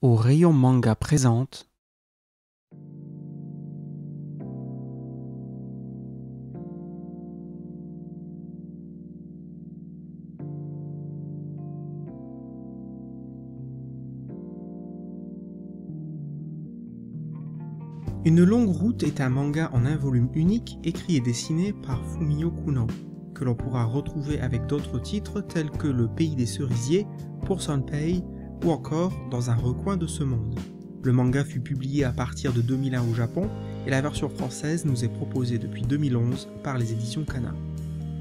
Au rayon manga présente Une longue route est un manga en un volume unique écrit et dessiné par Fumio Kuno, que l'on pourra retrouver avec d'autres titres tels que Le Pays des Cerisiers, pour Sanpei ou encore Dans un recoin de ce monde. Le manga fut publié à partir de 2001 au Japon et la version française nous est proposée depuis 2011 par les éditions Kana.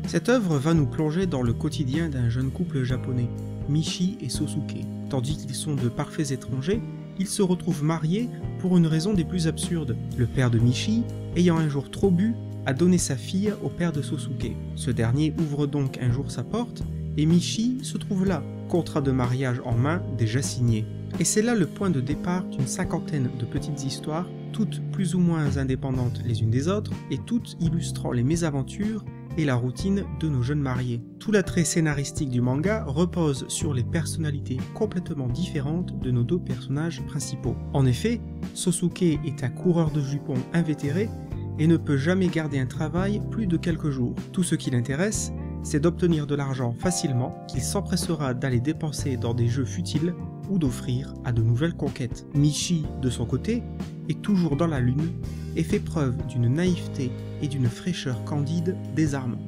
Cette œuvre va nous plonger dans le quotidien d'un jeune couple japonais, Michi et Sosuke. Tandis qu'ils sont de parfaits étrangers, ils se retrouvent mariés pour une raison des plus absurdes. Le père de Michi, ayant un jour trop bu, a donné sa fille au père de Sosuke. Ce dernier ouvre donc un jour sa porte et Michi se trouve là, contrat de mariage en main déjà signé. Et c'est là le point de départ d'une cinquantaine de petites histoires, toutes plus ou moins indépendantes les unes des autres et toutes illustrant les mésaventures et la routine de nos jeunes mariés. Tout l'attrait scénaristique du manga repose sur les personnalités complètement différentes de nos deux personnages principaux. En effet, Sosuke est un coureur de jupons invétéré et ne peut jamais garder un travail plus de quelques jours. Tout ce qui l'intéresse, c'est d'obtenir de l'argent facilement qu'il s'empressera d'aller dépenser dans des jeux futiles ou d'offrir à de nouvelles conquêtes. Michi, de son côté, est toujours dans la lune et fait preuve d'une naïveté et d'une fraîcheur candide désarmante.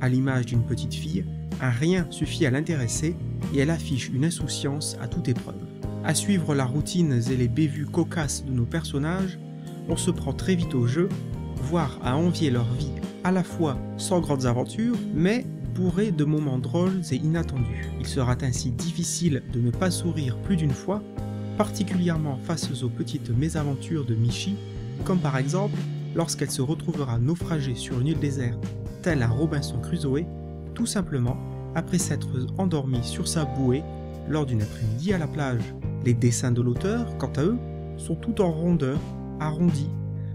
À l'image d'une petite fille, un rien suffit à l'intéresser et elle affiche une insouciance à toute épreuve. À suivre la routine et les bévues cocasses de nos personnages, on se prend très vite au jeu, voire à envier leur vie à la fois sans grandes aventures, mais bourré de moments drôles et inattendus. Il sera ainsi difficile de ne pas sourire plus d'une fois, particulièrement face aux petites mésaventures de Michi, comme par exemple lorsqu'elle se retrouvera naufragée sur une île déserte, tel un Robinson Crusoe, tout simplement après s'être endormie sur sa bouée lors d'une après-midi à la plage. Les dessins de l'auteur, quant à eux, sont tout en rondeur, arrondis,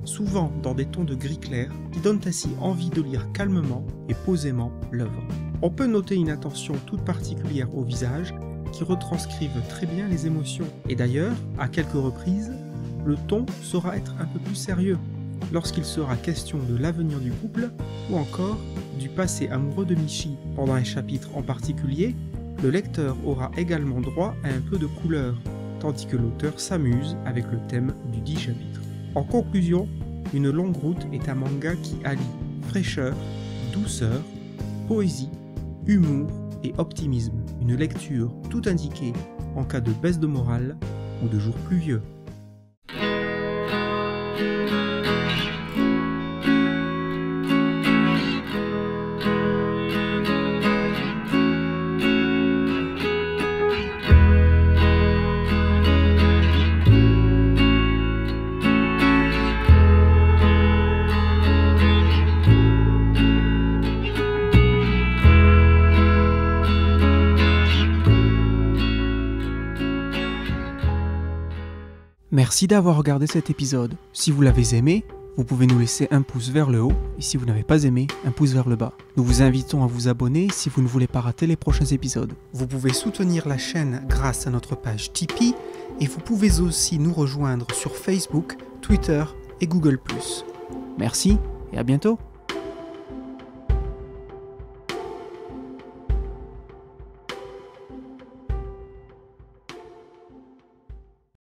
souvent dans des tons de gris clair, qui donnent ainsi envie de lire calmement et posément l'œuvre. On peut noter une attention toute particulière au visage, qui retranscrivent très bien les émotions. Et d'ailleurs, à quelques reprises, le ton saura être un peu plus sérieux, lorsqu'il sera question de l'avenir du couple, ou encore du passé amoureux de Michi. Pendant un chapitre en particulier, le lecteur aura également droit à un peu de couleur, tandis que l'auteur s'amuse avec le thème du dit chapitre. En conclusion, Une longue route est un manga qui allie fraîcheur, douceur, poésie, humour et optimisme. Une lecture tout indiquée en cas de baisse de morale ou de jours pluvieux. Merci d'avoir regardé cet épisode. Si vous l'avez aimé, vous pouvez nous laisser un pouce vers le haut et si vous n'avez pas aimé, un pouce vers le bas. Nous vous invitons à vous abonner si vous ne voulez pas rater les prochains épisodes. Vous pouvez soutenir la chaîne grâce à notre page Tipeee et vous pouvez aussi nous rejoindre sur Facebook, Twitter et Google+. Merci et à bientôt.